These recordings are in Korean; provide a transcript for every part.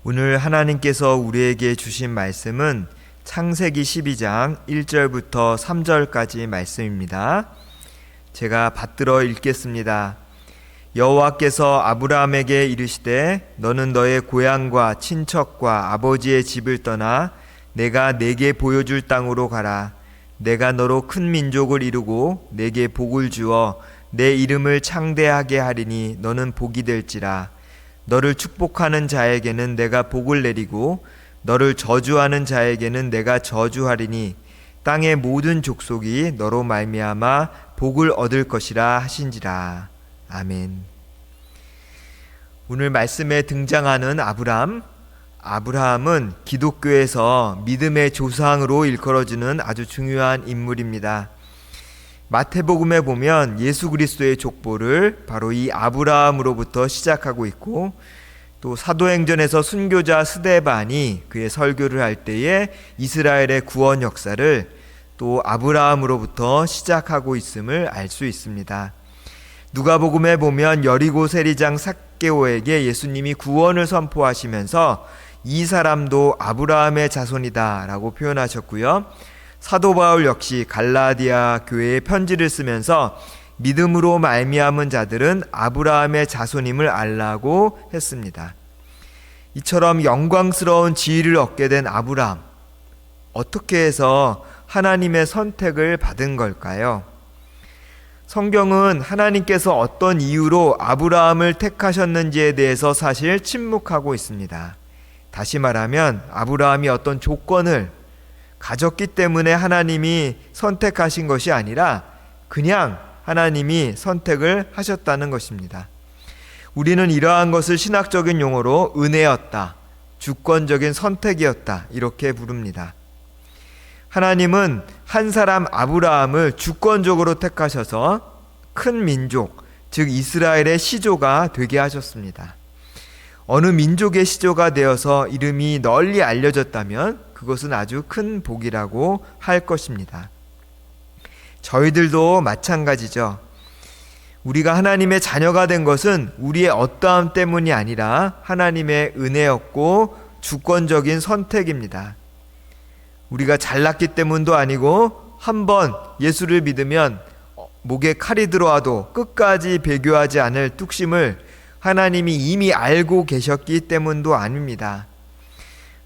오늘 하나님께서 우리에게 주신 말씀은 창세기 12장 1절부터 3절까지 말씀입니다. 제가 받들어 읽겠습니다. 여호와께서 아브라함에게 이르시되 너는 너의 고향과 친척과 아버지의 집을 떠나 내가 네게 보여줄 땅으로 가라. 내가 너로 큰 민족을 이루고 네게 복을 주어 내 이름을 창대하게 하리니 너는 복이 될지라. 너를 축복하는 자에게는 내가 복을 내리고 너를 저주하는 자에게는 내가 저주하리니 땅의 모든 족속이 너로 말미암아 복을 얻을 것이라 하신지라. 아멘. 오늘 말씀에 등장하는 아브라함은 기독교에서 믿음의 조상으로 일컬어지는 아주 중요한 인물입니다. 마태복음에 보면 예수 그리스도의 족보를 바로 이 아브라함으로부터 시작하고 있고, 또 사도행전에서 순교자 스데반이 그의 설교를 할 때에 이스라엘의 구원 역사를 또 아브라함으로부터 시작하고 있음을 알 수 있습니다. 누가복음에 보면 여리고 세리장 삭개오에게 예수님이 구원을 선포하시면서 이 사람도 아브라함의 자손이다 라고 표현하셨고요. 사도 바울 역시 갈라디아 교회에 편지를 쓰면서 믿음으로 말미암은 자들은 아브라함의 자손임을 알라고 했습니다. 이처럼 영광스러운 지위를 얻게 된 아브라함, 어떻게 해서 하나님의 선택을 받은 걸까요? 성경은 하나님께서 어떤 이유로 아브라함을 택하셨는지에 대해서 사실 침묵하고 있습니다. 다시 말하면 아브라함이 어떤 조건을 가졌기 때문에 하나님이 선택하신 것이 아니라 그냥 하나님이 선택을 하셨다는 것입니다. 우리는 이러한 것을 신학적인 용어로 은혜였다, 주권적인 선택이었다 이렇게 부릅니다. 하나님은 한 사람 아브라함을 주권적으로 택하셔서 큰 민족, 즉 이스라엘의 시조가 되게 하셨습니다. 어느 민족의 시조가 되어서 이름이 널리 알려졌다면 그것은 아주 큰 복이라고 할 것입니다. 저희들도 마찬가지죠. 우리가 하나님의 자녀가 된 것은 우리의 어떠함 때문이 아니라 하나님의 은혜였고 주권적인 선택입니다. 우리가 잘났기 때문도 아니고 한번 예수를 믿으면 목에 칼이 들어와도 끝까지 배교하지 않을 뚝심을 하나님이 이미 알고 계셨기 때문도 아닙니다.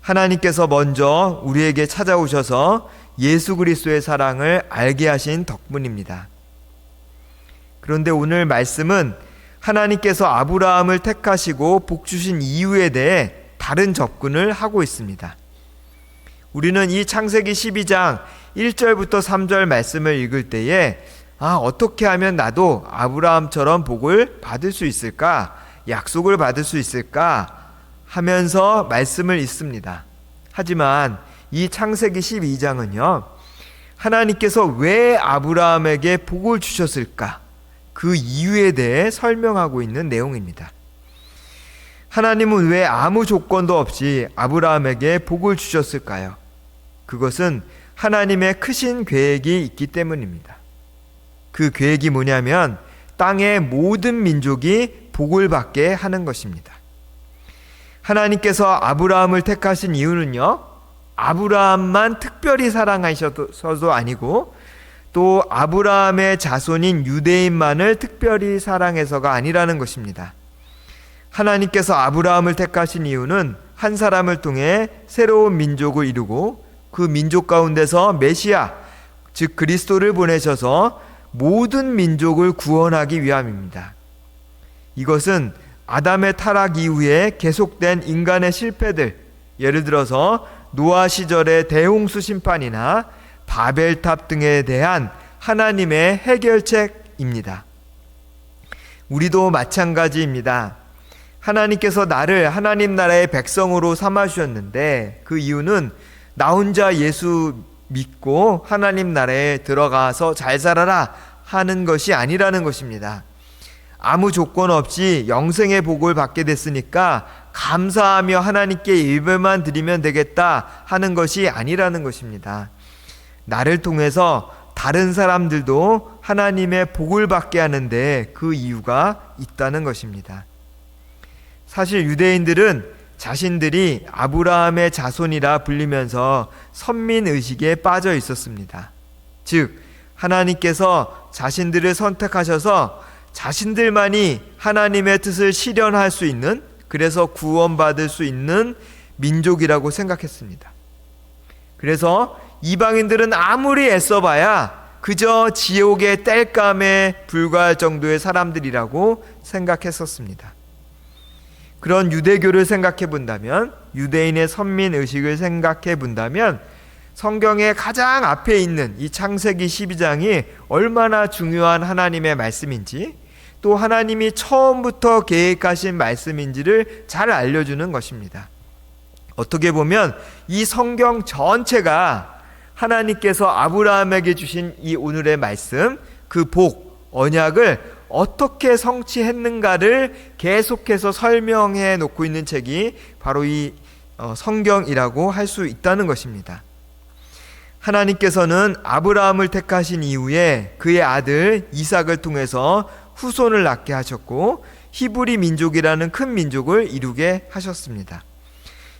하나님께서 먼저 우리에게 찾아오셔서 예수 그리스도의 사랑을 알게 하신 덕분입니다. 그런데 오늘 말씀은 하나님께서 아브라함을 택하시고 복 주신 이유에 대해 다른 접근을 하고 있습니다. 우리는 이 창세기 12장 1절부터 3절 말씀을 읽을 때에 어떻게 하면 나도 아브라함처럼 복을 받을 수 있을까? 약속을 받을 수 있을까? 하면서 말씀을 읽습니다. 하지만 이 창세기 12장은요, 하나님께서 왜 아브라함에게 복을 주셨을까? 그 이유에 대해 설명하고 있는 내용입니다. 하나님은 왜 아무 조건도 없이 아브라함에게 복을 주셨을까요? 그것은 하나님의 크신 계획이 있기 때문입니다. 그 계획이 뭐냐면 땅의 모든 민족이 복을 받게 하는 것입니다. 하나님께서 아브라함을 택하신 이유는요, 아브라함만 특별히 사랑하셔서도 아니고 또 아브라함의 자손인 유대인만을 특별히 사랑해서가 아니라는 것입니다. 하나님께서 아브라함을 택하신 이유는 한 사람을 통해 새로운 민족을 이루고 그 민족 가운데서 메시아, 즉 그리스도를 보내셔서 모든 민족을 구원하기 위함입니다. 이것은 아담의 타락 이후에 계속된 인간의 실패들, 예를 들어서 노아 시절의 대홍수 심판이나 바벨탑 등에 대한 하나님의 해결책입니다. 우리도 마찬가지입니다. 하나님께서 나를 하나님 나라의 백성으로 삼아주셨는데 그 이유는 나 혼자 예수 믿고 하나님 나라에 들어가서 잘 살아라 하는 것이 아니라는 것입니다. 아무 조건 없이 영생의 복을 받게 됐으니까 감사하며 하나님께 예배만 드리면 되겠다 하는 것이 아니라는 것입니다. 나를 통해서 다른 사람들도 하나님의 복을 받게 하는데 그 이유가 있다는 것입니다. 사실 유대인들은 자신들이 아브라함의 자손이라 불리면서 선민의식에 빠져 있었습니다. 즉 하나님께서 자신들을 선택하셔서 자신들만이 하나님의 뜻을 실현할 수 있는, 그래서 구원받을 수 있는 민족이라고 생각했습니다. 그래서 이방인들은 아무리 애써봐야 그저 지옥의 땔감에 불과할 정도의 사람들이라고 생각했었습니다. 그런 유대교를 생각해 본다면, 유대인의 선민의식을 생각해 본다면 성경의 가장 앞에 있는 이 창세기 12장이 얼마나 중요한 하나님의 말씀인지, 또 하나님이 처음부터 계획하신 말씀인지를 잘 알려주는 것입니다. 어떻게 보면 이 성경 전체가 하나님께서 아브라함에게 주신 이 오늘의 말씀, 그 복, 언약을 어떻게 성취했는가를 계속해서 설명해 놓고 있는 책이 바로 이 성경이라고 할 수 있다는 것입니다. 하나님께서는 아브라함을 택하신 이후에 그의 아들 이삭을 통해서 후손을 낳게 하셨고 히브리 민족이라는 큰 민족을 이루게 하셨습니다.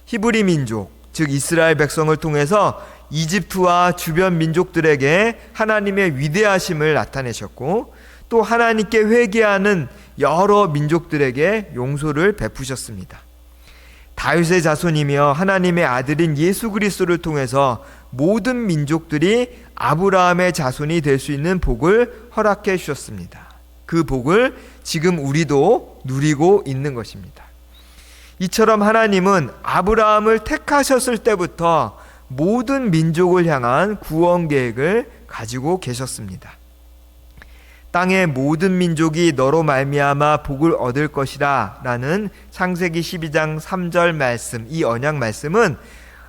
히브리 민족, 즉 이스라엘 백성을 통해서 이집트와 주변 민족들에게 하나님의 위대하심을 나타내셨고, 또 하나님께 회개하는 여러 민족들에게 용서를 베푸셨습니다. 다윗의 자손이며 하나님의 아들인 예수 그리스도를 통해서 모든 민족들이 아브라함의 자손이 될 수 있는 복을 허락해 주셨습니다. 그 복을 지금 우리도 누리고 있는 것입니다. 이처럼 하나님은 아브라함을 택하셨을 때부터 모든 민족을 향한 구원 계획을 가지고 계셨습니다. 땅의 모든 민족이 너로 말미암아 복을 얻을 것이라 라는 창세기 12장 3절 말씀, 이 언약 말씀은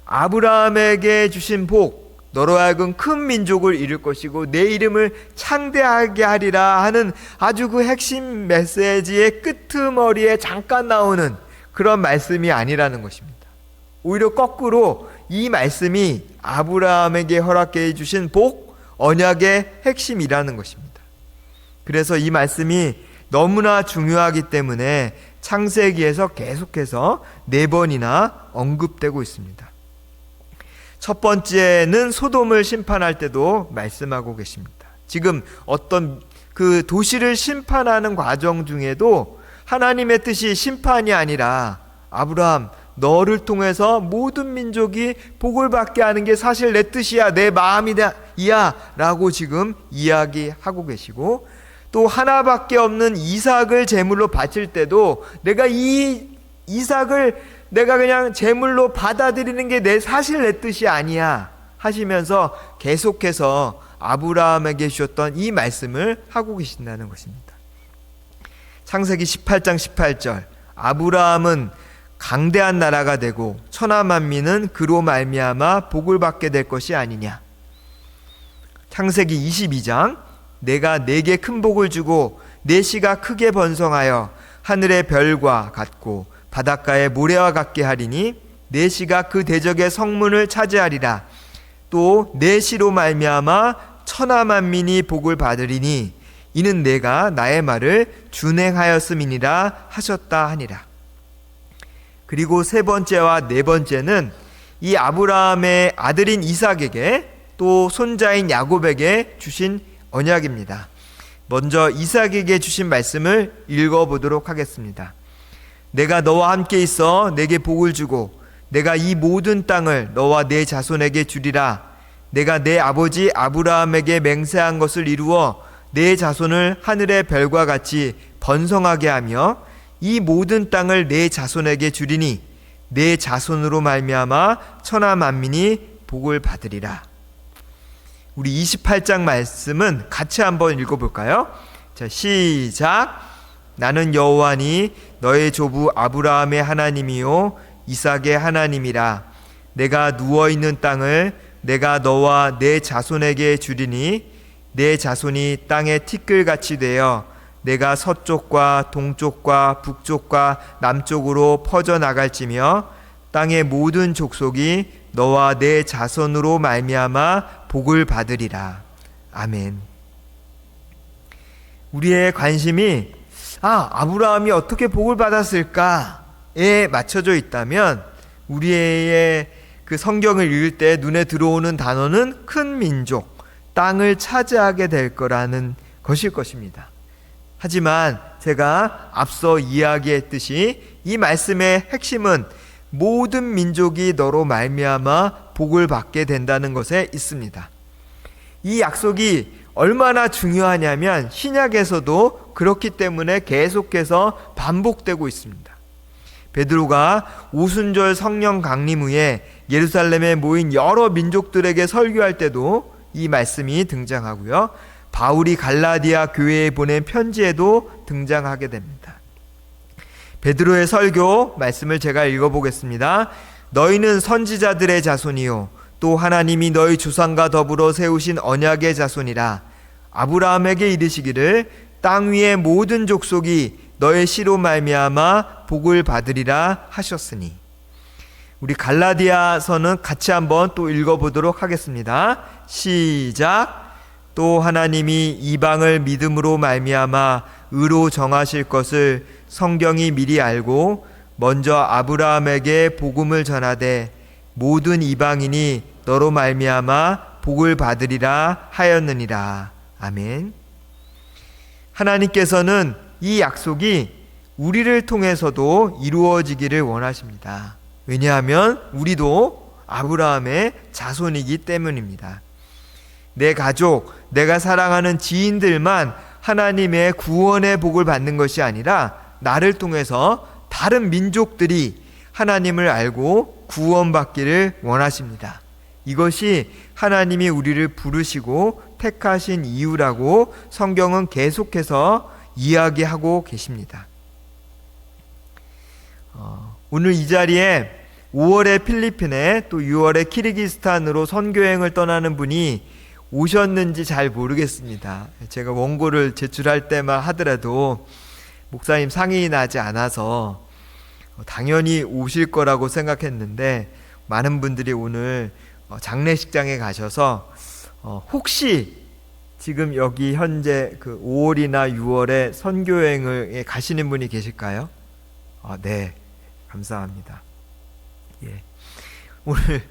아브라함에게 주신 복, 너로 하여금 큰 민족을 이룰 것이고 내 이름을 창대하게 하리라 하는 아주 그 핵심 메시지의 끄트머리에 잠깐 나오는 그런 말씀이 아니라는 것입니다. 오히려 거꾸로 이 말씀이 아브라함에게 허락해 주신 복, 언약의 핵심이라는 것입니다. 그래서 이 말씀이 너무나 중요하기 때문에 창세기에서 계속해서 4번이나 언급되고 있습니다. 첫 번째는 소돔을 심판할 때도 말씀하고 계십니다. 지금 어떤 그 도시를 심판하는 과정 중에도 하나님의 뜻이 심판이 아니라 아브라함, 너를 통해서 모든 민족이 복을 받게 하는 게 사실 내 뜻이야, 내 마음이야 라고 지금 이야기하고 계시고, 또 하나밖에 없는 이삭을 제물로 바칠 때도 내가 이 이삭을 내가 그냥 제물로 받아들이는 게 사실 내 뜻이 아니야 하시면서 계속해서 아브라함에게 주셨던 이 말씀을 하고 계신다는 것입니다. 창세기 18장 18절, 아브라함은 강대한 나라가 되고 천하 만민은 그로 말미암아 복을 받게 될 것이 아니냐. 창세기 22장, 내가 네게 큰 복을 주고 네 씨가 크게 번성하여 하늘의 별과 같고 바닷가의 모래와 같게 하리니 네 씨가 그 대적의 성문을 차지하리라. 또 네 씨로 말미암아 천하 만민이 복을 받으리니 이는 내가 나의 말을 준행하였음이니라 하셨다 하니라. 그리고 세 번째와 네 번째는 이 아브라함의 아들인 이삭에게 또 손자인 야곱에게 주신 언약입니다. 먼저 이삭에게 주신 말씀을 읽어보도록 하겠습니다. 내가 너와 함께 있어 내게 복을 주고 내가 이 모든 땅을 너와 내 자손에게 주리라. 내가 내 아버지 아브라함에게 맹세한 것을 이루어 내 자손을 하늘의 별과 같이 번성하게 하며 이 모든 땅을 내 자손에게 주리니 내 자손으로 말미암아 천하 만민이 복을 받으리라. 우리 28장 말씀은 같이 한번 읽어볼까요? 자, 시작. 나는 여호와니 너의 조부 아브라함의 하나님이요 이삭의 하나님이라. 내가 누워있는 땅을 내가 너와 내 자손에게 주리니 내 자손이 땅의 티끌같이 되어 내가 서쪽과 동쪽과 북쪽과 남쪽으로 퍼져나갈지며 땅의 모든 족속이 너와 내 자손으로 말미암아 복을 받으리라. 아멘. 우리의 관심이 아브라함이 어떻게 복을 받았을까 맞춰져 있다면 우리의 그 성경을 읽을 때 눈에 들어오는 단어는 큰 민족, 땅을 차지하게 될 거라는 것일 것입니다. 하지만 제가 앞서 이야기했듯이 이 말씀의 핵심은 모든 민족이 너로 말미암아 복을 받게 된다는 것에 있습니다. 이 약속이 얼마나 중요하냐면 신약에서도 그렇기 때문에 계속해서 반복되고 있습니다. 베드로가 오순절 성령 강림 후에 예루살렘에 모인 여러 민족들에게 설교할 때도 이 말씀이 등장하고요. 바울이 갈라디아 교회에 보낸 편지에도 등장하게 됩니다. 베드로의 설교 말씀을 제가 읽어보겠습니다. 너희는 선지자들의 자손이요 또 하나님이 너희 조상과 더불어 세우신 언약의 자손이라. 아브라함에게 이르시기를 땅 위의 모든 족속이 너의 씨로 말미암아 복을 받으리라 하셨으니. 우리 갈라디아서는 같이 한번 또 읽어보도록 하겠습니다. 시작. 또 하나님이 이방을 믿음으로 말미암아 의로 정하실 것을 성경이 미리 알고 먼저 아브라함에게 복음을 전하되 모든 이방인이 너로 말미암아 복을 받으리라 하였느니라. 아멘. 하나님께서는 이 약속이 우리를 통해서도 이루어지기를 원하십니다. 왜냐하면 우리도 아브라함의 자손이기 때문입니다. 내 가족, 내가 사랑하는 지인들만 하나님의 구원의 복을 받는 것이 아니라 나를 통해서 다른 민족들이 하나님을 알고 구원받기를 원하십니다. 이것이 하나님이 우리를 부르시고 택하신 이유라고 성경은 계속해서 이야기하고 계십니다. 오늘 이 자리에 5월에 필리핀에 또 6월에 키르기스탄으로 선교여행을 떠나는 분이 오셨는지 잘 모르겠습니다. 제가 원고를 제출할 때만 하더라도 목사님 상의가 나지 않아서 당연히 오실 거라고 생각했는데 많은 분들이 오늘 장례식장에 가셔서 혹시 지금 여기 현재 그 5월이나 6월에 선교여행을 가시는 분이 계실까요? 네, 감사합니다. 예. 오늘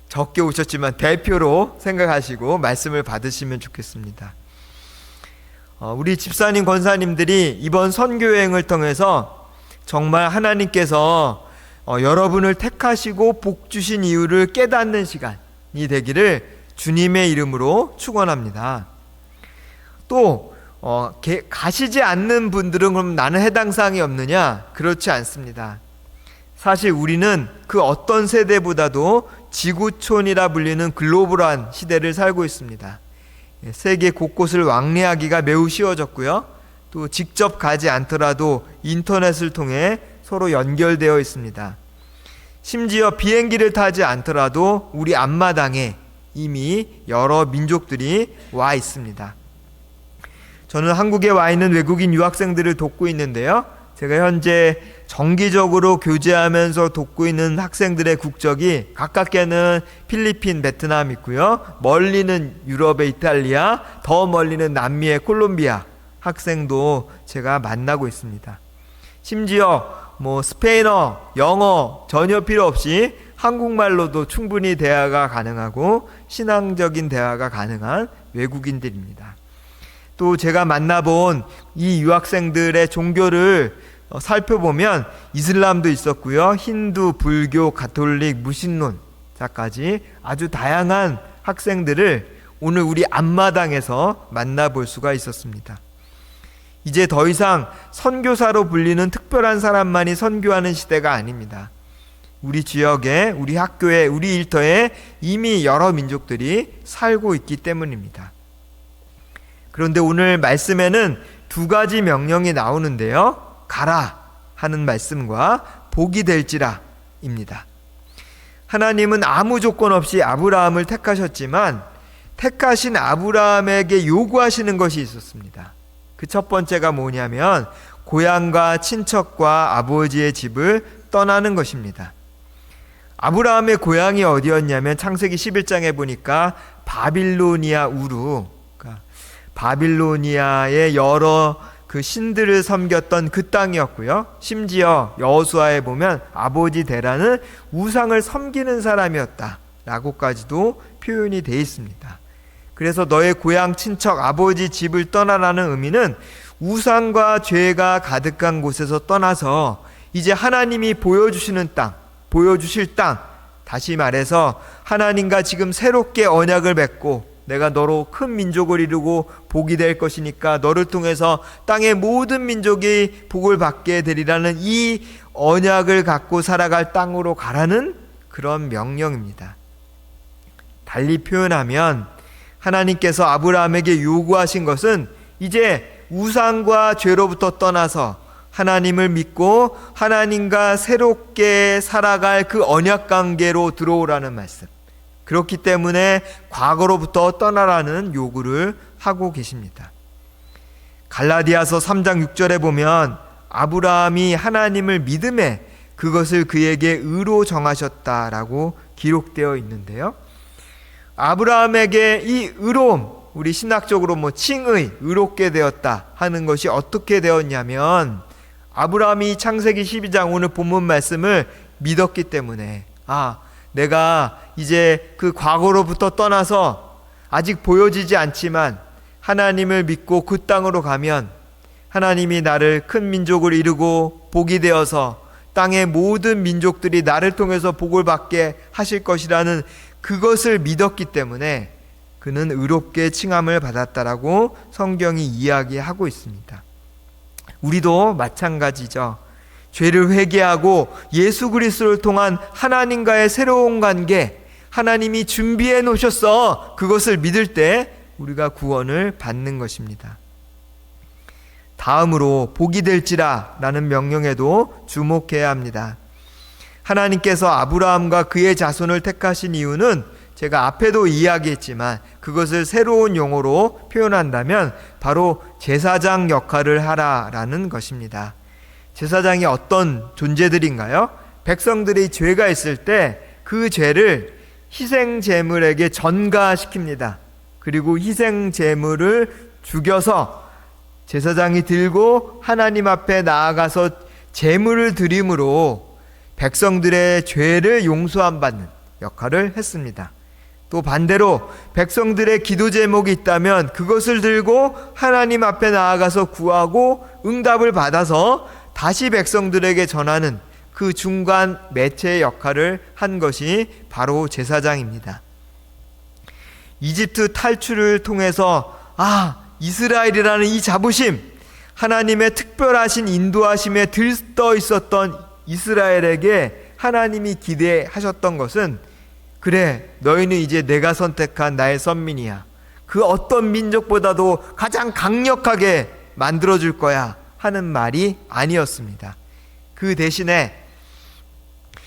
적게 오셨지만 대표로 생각하시고 말씀을 받으시면 좋겠습니다. 우리 집사님, 권사님들이 이번 선교여행을 통해서 정말 하나님께서 여러분을 택하시고 복 주신 이유를 깨닫는 시간이 되기를 주님의 이름으로 축원합니다. 또 가시지 않는 분들은 그럼 나는 해당 사항이 없느냐? 그렇지 않습니다. 사실 우리는 그 어떤 세대보다도 지구촌이라 불리는 글로벌한 시대를 살고 있습니다. 세계 곳곳을 왕래하기가 매우 쉬워졌고요. 또 직접 가지 않더라도 인터넷을 통해 서로 연결되어 있습니다. 심지어 비행기를 타지 않더라도 우리 앞마당에 이미 여러 민족들이 와 있습니다. 저는 한국에 와 있는 외국인 유학생들을 돕고 있는데요. 제가 현재 정기적으로 교제하면서 돕고 있는 학생들의 국적이 가깝게는 필리핀, 베트남 있고요. 멀리는 유럽의 이탈리아, 더 멀리는 남미의 콜롬비아 학생도 제가 만나고 있습니다. 심지어 스페인어, 영어 전혀 필요 없이 한국말로도 충분히 대화가 가능하고 신앙적인 대화가 가능한 외국인들입니다. 또 제가 만나본 이 유학생들의 종교를 살펴보면 이슬람도 있었고요. 힌두, 불교, 가톨릭, 무신론자까지 아주 다양한 학생들을 오늘 우리 앞마당에서 만나볼 수가 있었습니다. 이제 더 이상 선교사로 불리는 특별한 사람만이 선교하는 시대가 아닙니다. 우리 지역에, 우리 학교에, 우리 일터에 이미 여러 민족들이 살고 있기 때문입니다. 그런데 오늘 말씀에는 두 가지 명령이 나오는데요. 가라 하는 말씀과 복이 될지라 입니다. 하나님은 아무 조건 없이 아브라함을 택하셨지만 택하신 아브라함에게 요구하시는 것이 있었습니다. 그 첫 번째가 뭐냐면 고향과 친척과 아버지의 집을 떠나는 것입니다. 아브라함의 고향이 어디였냐면 창세기 11장에 보니까 바빌로니아 우루, 바빌로니아의 여러 그 신들을 섬겼던 그 땅이었고요. 심지어 여호수아에 보면 아버지 데라는 우상을 섬기는 사람이었다라고까지도 표현이 되어 있습니다. 그래서 너의 고향 친척 아버지 집을 떠나라는 의미는 우상과 죄가 가득한 곳에서 떠나서 이제 하나님이 보여주시는 땅, 보여주실 땅, 다시 말해서 하나님과 지금 새롭게 언약을 맺고 내가 너로 큰 민족을 이루고 복이 될 것이니까 너를 통해서 땅의 모든 민족이 복을 받게 되리라는 이 언약을 갖고 살아갈 땅으로 가라는 그런 명령입니다. 달리 표현하면 하나님께서 아브라함에게 요구하신 것은 이제 우상과 죄로부터 떠나서 하나님을 믿고 하나님과 새롭게 살아갈 그 언약 관계로 들어오라는 말씀. 그렇기 때문에 과거로부터 떠나라는 요구를 하고 계십니다. 갈라디아서 3장 6절에 보면 아브라함이 하나님을 믿음에 그것을 그에게 의로 정하셨다라고 기록되어 있는데요. 아브라함에게 이 의로움, 우리 신학적으로 칭의, 의롭게 되었다 하는 것이 어떻게 되었냐면 아브라함이 창세기 12장 오늘 본문 말씀을 믿었기 때문에 내가 이제 그 과거로부터 떠나서 아직 보여지지 않지만 하나님을 믿고 그 땅으로 가면 하나님이 나를 큰 민족을 이루고 복이 되어서 땅의 모든 민족들이 나를 통해서 복을 받게 하실 것이라는 그것을 믿었기 때문에 그는 의롭게 칭함을 받았다라고 성경이 이야기하고 있습니다. 우리도 마찬가지죠. 죄를 회개하고 예수 그리스도를 통한 하나님과의 새로운 관계, 하나님이 준비해 놓으셨어. 그것을 믿을 때 우리가 구원을 받는 것입니다. 다음으로 복이 될지라 라는 명령에도 주목해야 합니다. 하나님께서 아브라함과 그의 자손을 택하신 이유는 제가 앞에도 이야기했지만 그것을 새로운 용어로 표현한다면 바로 제사장 역할을 하라라는 것입니다. 제사장이 어떤 존재들인가요? 백성들이 죄가 있을 때 그 죄를 희생 제물에게 전가시킵니다. 그리고 희생 제물을 죽여서 제사장이 들고 하나님 앞에 나아가서 제물을 드림으로 백성들의 죄를 용서함 받는 역할을 했습니다. 또 반대로 백성들의 기도 제목이 있다면 그것을 들고 하나님 앞에 나아가서 구하고 응답을 받아서 다시 백성들에게 전하는 그 중간 매체의 역할을 한 것이 바로 제사장입니다. 이집트 탈출을 통해서 이스라엘이라는 이 자부심, 하나님의 특별하신 인도하심에 들떠 있었던 이스라엘에게 하나님이 기대하셨던 것은 그래, 너희는 이제 내가 선택한 나의 선민이야. 그 어떤 민족보다도 가장 강력하게 만들어줄 거야 하는 말이 아니었습니다. 그 대신에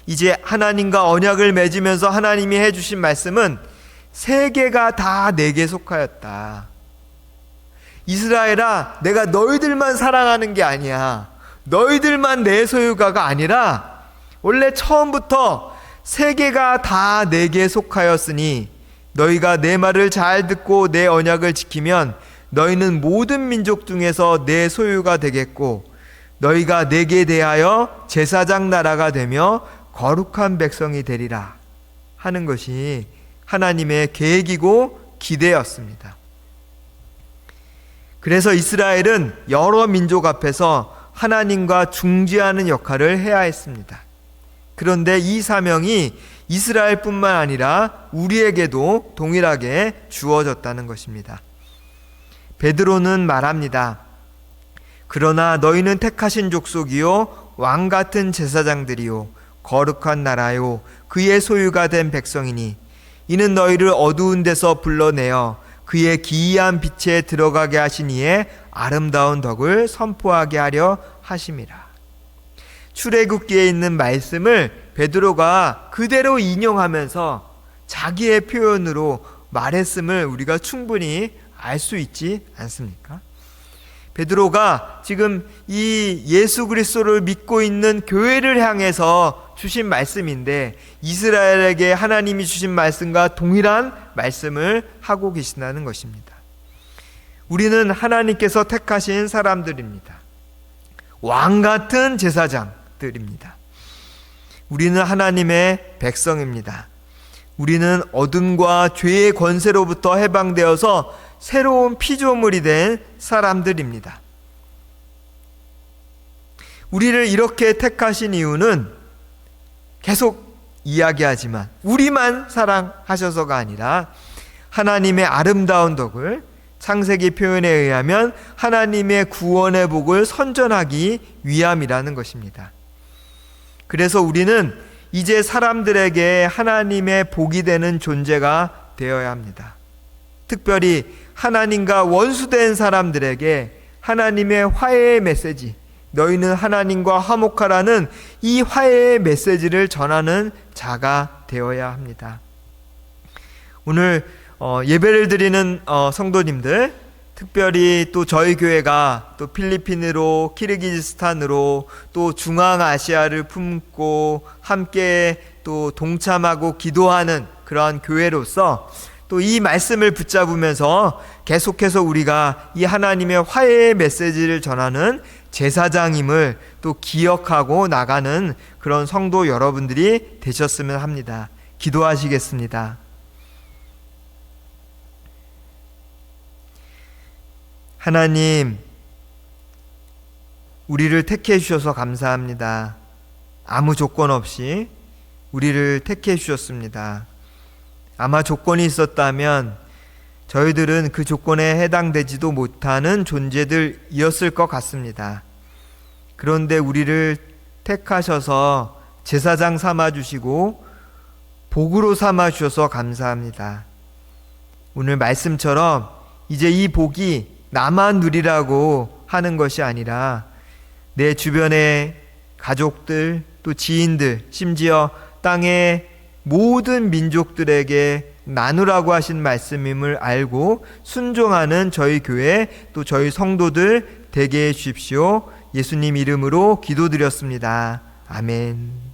이제 하나님과 언약을 맺으면서 하나님이 해주신 말씀은 세계가 다 내게 속하였다. 이스라엘아, 내가 너희들만 사랑하는 게 아니야. 너희들만 내 소유가가 아니라 원래 처음부터 세계가 다 내게 속하였으니 너희가 내 말을 잘 듣고 내 언약을 지키면 너희는 모든 민족 중에서 내 소유가 되겠고 너희가 내게 대하여 제사장 나라가 되며 거룩한 백성이 되리라 하는 것이 하나님의 계획이고 기대였습니다. 그래서 이스라엘은 여러 민족 앞에서 하나님과 중재하는 역할을 해야 했습니다. 그런데 이 사명이 이스라엘뿐만 아니라 우리에게도 동일하게 주어졌다는 것입니다. 베드로는 말합니다. 그러나 너희는 택하신 족속이요 왕 같은 제사장들이요 거룩한 나라요 그의 소유가 된 백성이니 이는 너희를 어두운 데서 불러내어 그의 기이한 빛에 들어가게 하신 이의 아름다운 덕을 선포하게 하려 하심이라. 출애굽기에 있는 말씀을 베드로가 그대로 인용하면서 자기의 표현으로 말했음을 우리가 충분히 알 수 있지 않습니까? 베드로가 지금 이 예수 그리스도를 믿고 있는 교회를 향해서 주신 말씀인데 이스라엘에게 하나님이 주신 말씀과 동일한 말씀을 하고 계신다는 것입니다. 우리는 하나님께서 택하신 사람들입니다. 왕 같은 제사장들입니다. 우리는 하나님의 백성입니다. 우리는 어둠과 죄의 권세로부터 해방되어서 새로운 피조물이 된 사람들입니다. 우리를 이렇게 택하신 이유는 계속 이야기하지만 우리만 사랑하셔서가 아니라 하나님의 아름다운 덕을 창세기 표현에 의하면 하나님의 구원의 복을 선전하기 위함이라는 것입니다. 그래서 우리는 이제 사람들에게 하나님의 복이 되는 존재가 되어야 합니다. 특별히 하나님과 원수된 사람들에게 하나님의 화해의 메시지, 너희는 하나님과 화목하라는 이 화해의 메시지를 전하는 자가 되어야 합니다. 오늘 예배를 드리는 성도님들, 특별히 또 저희 교회가 또 필리핀으로, 키르기즈스탄으로 또 중앙아시아를 품고 함께 또 동참하고 기도하는 그러한 교회로서 또 이 말씀을 붙잡으면서 계속해서 우리가 이 하나님의 화해의 메시지를 전하는 제사장임을 또 기억하고 나가는 그런 성도 여러분들이 되셨으면 합니다. 기도하시겠습니다. 하나님, 우리를 택해 주셔서 감사합니다. 아무 조건 없이 우리를 택해 주셨습니다. 아마 조건이 있었다면 저희들은 그 조건에 해당되지도 못하는 존재들이었을 것 같습니다. 그런데 우리를 택하셔서 제사장 삼아주시고 복으로 삼아주셔서 감사합니다. 오늘 말씀처럼 이제 이 복이 나만 누리라고 하는 것이 아니라 내 주변의 가족들, 또 지인들, 심지어 땅의 모든 민족들에게 나누라고 하신 말씀임을 알고 순종하는 저희 교회 또 저희 성도들 되게 해 주십시오. 예수님 이름으로 기도드렸습니다. 아멘.